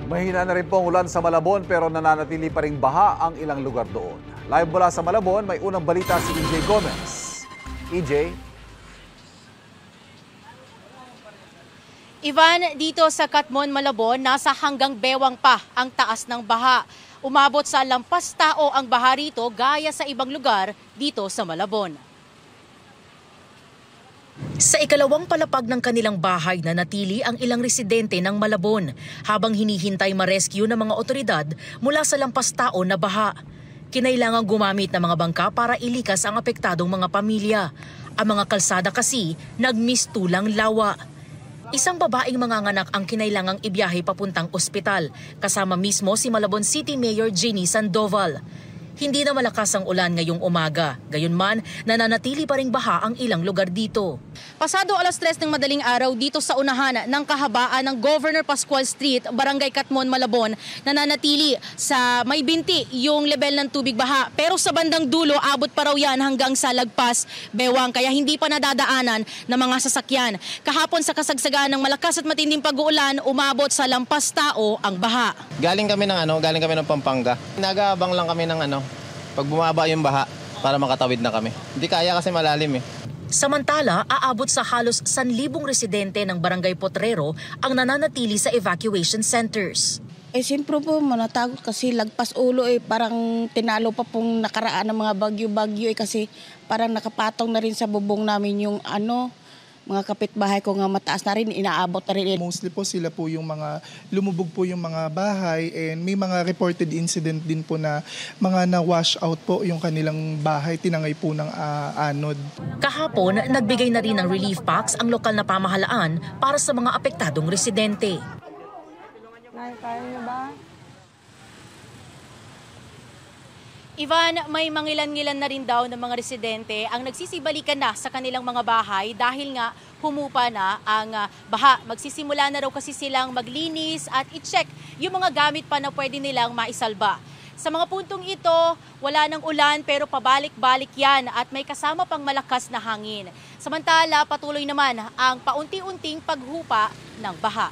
Mahina na rin po ang ulan sa Malabon pero nananatili pa ring baha ang ilang lugar doon. Live mula sa Malabon, may unang balita si EJ Gomez. EJ? Ivan, dito sa Katmon, Malabon, nasa hanggang bewang pa ang taas ng baha. Umabot sa lampas tao ang baha rito gaya sa ibang lugar dito sa Malabon. Sa ikalawang palapag ng kanilang bahay na natili ang ilang residente ng Malabon habang hinihintay ma-rescue ng mga otoridad mula sa lampas tao na baha. Kinailangang gumamit ng mga bangka para ilikas ang apektadong mga pamilya. Ang mga kalsada kasi nagmistulang lawa. Isang babaeng manganganak ang kinailangang ibiyahe papuntang ospital, kasama mismo si Malabon City Mayor Jenny Sandoval. Hindi na malakas ang ulan ngayong umaga, gayunman nananatili pa ring baha ang ilang lugar dito. Pasado 3:00 ng madaling araw dito sa unahan ng kahabaan ng Governor Pascual Street, Barangay Katmon, Malabon, nananatili sa may binti yung level ng tubig baha. Pero sa bandang dulo, abot pa raw yan hanggang sa lagpas bewang, kaya hindi pa nadadaanan ng mga sasakyan. Kahapon sa kasagsagaan ng malakas at matinding pag-uulan, umabot sa lampas tao ang baha. Galing kami ng Pampanga. Nag-aabang lang kami ng pag bumaba yung baha para makatawid na kami. Hindi kaya kasi malalim eh. Samantala, aabot sa halos 1,000 residente ng Barangay Potrero ang nananatili sa evacuation centers. Siyempre po, manatakot kasi lagpas ulo parang tinalo pa pong nakaraan ng mga bagyo-bagyo kasi parang nakapatong na rin sa bubong namin yung mga kapitbahay ko nga mataas na rin, inaabot na rin. Mostly po sila po yung mga lumubog po yung mga bahay and may mga reported incident din po na mga na-wash out po yung kanilang bahay, tinangay po ng anod. Kahapon, nagbigay na rin ng relief packs ang lokal na pamahalaan para sa mga apektadong residente. Kaya niyo ba? Ivan, may mangilan-ngilan na rin daw ng mga residente ang nagsisibalikan na sa kanilang mga bahay dahil nga humupa na ang baha. Magsisimula na raw kasi silang maglinis at i-check yung mga gamit pa na pwede nilang maisalba. Sa mga puntong ito, wala ng ulan pero pabalik-balik yan at may kasama pang malakas na hangin. Samantala, patuloy naman ang paunti-unting paghupa ng baha.